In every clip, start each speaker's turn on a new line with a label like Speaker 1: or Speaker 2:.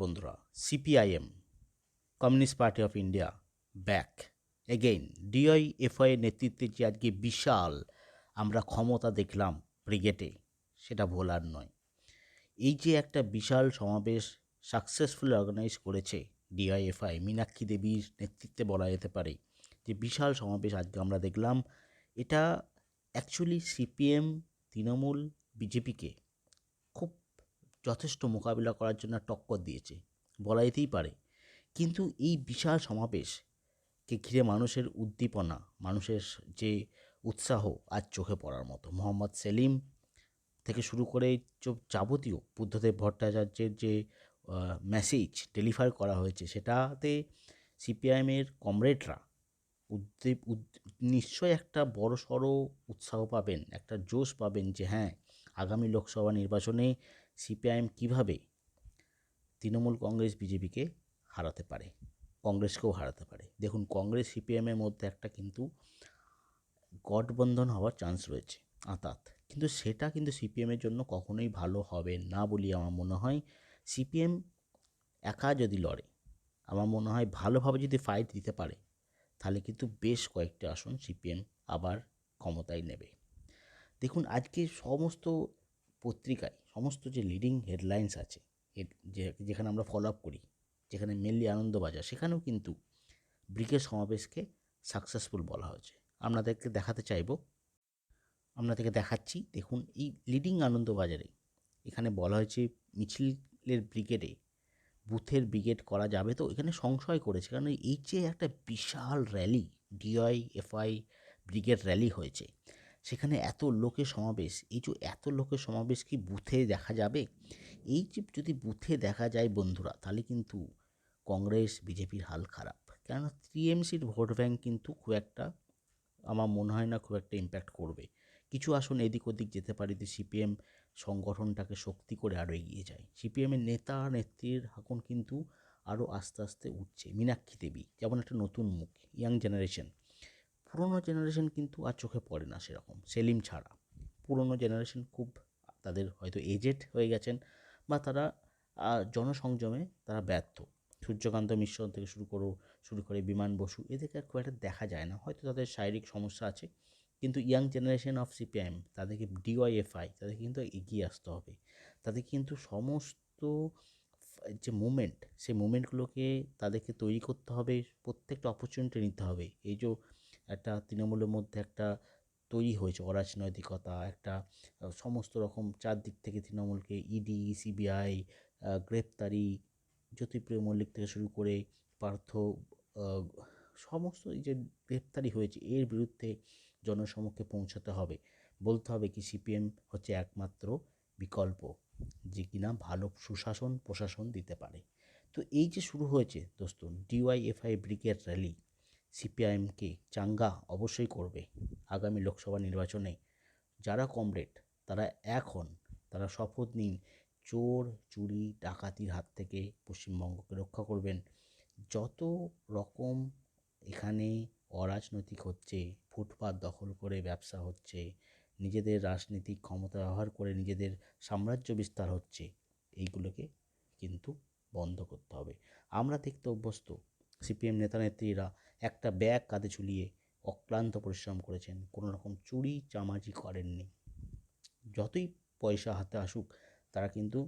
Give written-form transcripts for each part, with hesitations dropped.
Speaker 1: বন্ধুরা, CPIM communist party of India back again. DYFI এর নেতৃত্বে যে আজকে বিশাল আমরা ক্ষমতা দেখলাম ব্রিগেডে, সেটা ভোলার নয়। এই যে একটা বিশাল সমাবেশ সাকসেসফুলি অর্গানাইজ করেছে ডিওয়াইএফআই, মীনাক্ষী দেবীর নেতৃত্বে বলা যেতে পারে যে বিশাল সমাবেশ আজকে আমরা দেখলাম, এটা অ্যাকচুয়ালি সিপিএম, তৃণমূল, বিজেপিকে খুব যথেষ্ট মোকাবিলা করার জন্য টক্কর দিয়েছে বলা যেতেই পারে। কিন্তু এই বিশাল সমাবেশকে ঘিরে মানুষের উদ্দীপনা, মানুষের যে উৎসাহ আজ চোখে পড়ার মতো। মোহাম্মদ সেলিম থেকে শুরু করে যাবতীয় বুদ্ধদেব ভট্টাচার্যের যে মেসেজ ডেলিভার করা হয়েছে, সেটাতে সিপিআইএমের কমরেডরা নিশ্চয়ই একটা বড়সড় উৎসাহ পাবেন, একটা জোশ পাবেন যে হ্যাঁ, আগামী লোকসভা নির্বাচনে সিপিআইএম কীভাবে তৃণমূল, কংগ্রেস, বিজেপিকে হারাতে পারে, কংগ্রেসকেও হারাতে পারে। দেখুন, কংগ্রেস সিপিএমের মধ্যে একটা কিন্তু গঠবন্ধন হওয়ার চান্স রয়েছে আঁতাত, কিন্তু সেটা কিন্তু সিপিএমের জন্য কখনোই ভালো হবে না বলে আমার মনে হয়। সিপিএম একা যদি লড়ে, আমার মনে হয় ভালোভাবে যদি ফাইট দিতে পারে, তাহলে কিন্তু বেশ কয়েকটি আসন সিপিএম আবার ক্ষমতায় নেবে। দেখুন, আজকে সমস্ত পত্রিকায় সমস্ত যে লিডিং হেডলাইন্স আছে, যেখানে আমরা ফলো আপ করি, যেখানে মেনলি আনন্দবাজার, সেখানেও কিন্তু ব্রিগেড সমাবেশকে সাকসেসফুল বলা হয়েছে। আপনাদেরকে দেখাতে চাইব, আপনাদেরকে দেখাচ্ছি। দেখুন, এই লিডিং আনন্দবাজারে এখানে বলা হয়েছে মিছিলের ব্রিগেডে বুথের ব্রিগেড করা যাবে, তো এখানে সংশয় করেছে, কারণ এই যে একটা বিশাল র্যালি, ডিওয়াইএফআই ব্রিগেড র্যালি হয়েছে, সেখানে এত লোকের সমাবেশ, এই যে এত লোকের সমাবেশ কি বুথে দেখা যাবে? এই যে যদি বুথে দেখা যায় বন্ধুরা, তাহলে কিন্তু কংগ্রেস বিজেপির হাল খারাপ। কেননা টিএমসির ভোট ব্যাঙ্ক কিন্তু খুব একটা, আমার মনে হয় না খুব একটা ইম্প্যাক্ট করবে। কিছু আসন এদিক ওদিক যেতে পারে, যে সিপিএম সংগঠনটাকে শক্তি করে আরও এগিয়ে যায়। সিপিএমের নেতা নেত্রীর হাঁকন কিন্তু আরও আস্তে আস্তে উঠছে। মীনাক্ষী দেবী যেমন একটা নতুন মুখ, ইয়াং জেনারেশন। পুরনো জেনারেশন কিন্তু আর চোখে পড়ে না সেরকম, সেলিম ছাড়া। পুরনো জেনারেশন খুব, তাদের হয়তো এজেড হয়ে গেছেন, বা তারা জনসংযমে তারা ব্যর্থ। সূর্যকান্ত মিশ্র থেকে শুরু করে বিমান বসু, এদেরকে খুব একটা দেখা যায় না, হয়তো তাদের শারীরিক সমস্যা আছে। কিন্তু ইয়াং জেনারেশন অফ সিপিআইএম, তাদেরকে ডিওয়াইএফআই, তাদেরকে কিন্তু এগিয়ে আসতে হবে। তাদের কিন্তু সমস্ত যে মুভমেন্ট, সেই মুভমেন্টগুলোকে তাদেরকে তৈরি করতে হবে, প্রত্যেকটা অপরচুনিটি নিতে হবে। এই যে একটা তৃণমূলের মধ্যে একটা তৈরি হয়েছে অরাজনৈতিকতা, একটা সমস্ত রকম চারদিক থেকে তৃণমূলকে ইডি, সিবিআই, গ্রেপ্তারি, জ্যোতিপ্রিয় মল্লিক থেকে শুরু করে পার্থ, আহ, সমস্ত এই যে গ্রেপ্তারি হয়েছে, এর বিরুদ্ধে জনসমক্ষে পৌঁছাতে হবে। বলতে হবে কি সিপিএম হচ্ছে একমাত্র বিকল্প, যে কিনা ভালো সুশাসন প্রশাসন দিতে পারে। তো এই যে শুরু হয়েছে দোস্তুন ডিওয়াইএফআই ব্রিগেড র্যালি, সিপিআইএমকে চাঙ্গা অবশ্যই করবে আগামী লোকসভা নির্বাচনে। যারা কমরেড, তারা এখন তারা শপথ নিন, চোর চুরি ডাকাতির হাত থেকে পশ্চিমবঙ্গকে রক্ষা করবেন। যত রকম এখানে অরাজনৈতিক হচ্ছে, ফুটপাত দখল করে ব্যবসা হচ্ছে, নিজেদের রাজনৈতিক ক্ষমতা ব্যবহার করে নিজেদের সাম্রাজ্য বিস্তার হচ্ছে, এইগুলোকে কিন্তু বন্ধ করতে হবে। আমরা দেখতে অভ্যস্ত, সিপিএম নেতা নেত্রীরা একটা ব্যাগ কাঁধে ঝুলিয়ে অক্লান্ত পরিশ্রম করেছেন, কোনো রকম চুরি চামাচি করেননি। যতই পয়সা হাতে আসুক, তারা কিন্তু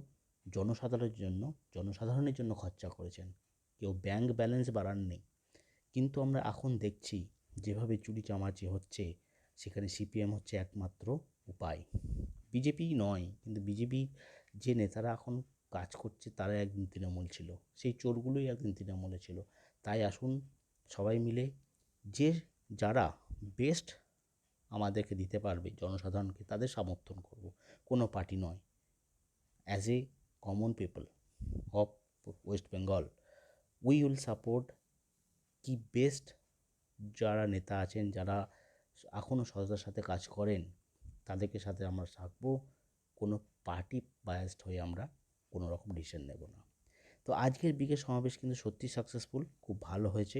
Speaker 1: জনসাধারণের জন্য খরচা করেছেন। কেউ ব্যাংক ব্যালেন্স বাড়াননি। কিন্তু আমরা এখন দেখছি যেভাবে চুরি চামাচি হচ্ছে, সেখানে সিপিএম হচ্ছে একমাত্র উপায়। বিজেপি নয়, কিন্তু বিজেপির যে নেতারা এখন কাজ করছে, তারা একদিন তৃণমূল ছিল, সেই চোরগুলোই একদিন তৃণমূলে ছিল। তাই আসুন সবাই মিলে, যে যারা বেস্ট আমাদেরকে দিতে পারবে জনসাধারণকে, তাদের সমর্থন করব। কোনো পার্টি নয়, as a common people of West Bengal, we will support কি বেস্ট যারা নেতা আছেন, যারা এখনও সততার সাথে কাজ করেন, তাদেরকে সাথে আমরা থাকবো। কোনো পার্টি বায়াসড হয়ে আমরা কোনো রকম ডিসিশন নেব না। তো আজকের ব্রিগেড সমাবেশ কিন্তু সত্যি সাকসেসফুল, খুব ভালো হয়েছে।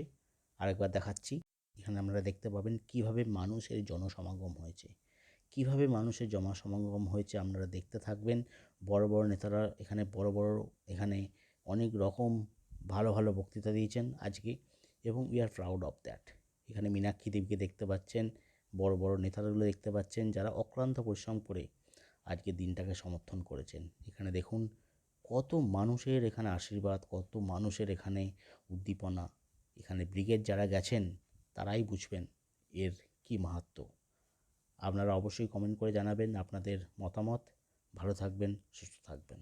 Speaker 1: আরেকবার দেখাচ্ছি, এখানে আপনারা দেখতে পাবেন কীভাবে মানুষের জনসমাগম হয়েছে, কীভাবে মানুষের জনসমাগম হয়েছে, আপনারা দেখতে থাকবেন। বড় বড় নেতারা এখানে, বড় বড় এখানে অনেক রকম ভালো ভালো বক্তৃতা দিয়েছেন আজকে, এবং we are proud of that. এখানে মীনাক্ষী দেবীকে দেখতে পাচ্ছেন, বড় বড় নেতাগুলো দেখতে পাচ্ছেন, যারা অক্লান্ত পরিশ্রম করে আজকে দিনটাকে সমর্থন করেছেন। এখানে দেখুন কত মানুষের এখানে আশীর্বাদ, কত মানুষের এখানে উদ্দীপনা। এখানে ব্রিগেড যারা গেছেন তারাই বুঝবেন এর কী মাহাত্ম্য। আপনারা অবশ্যই কমেন্ট করে জানাবেন আপনাদের মতামত। ভালো থাকবেন, সুস্থ থাকবেন।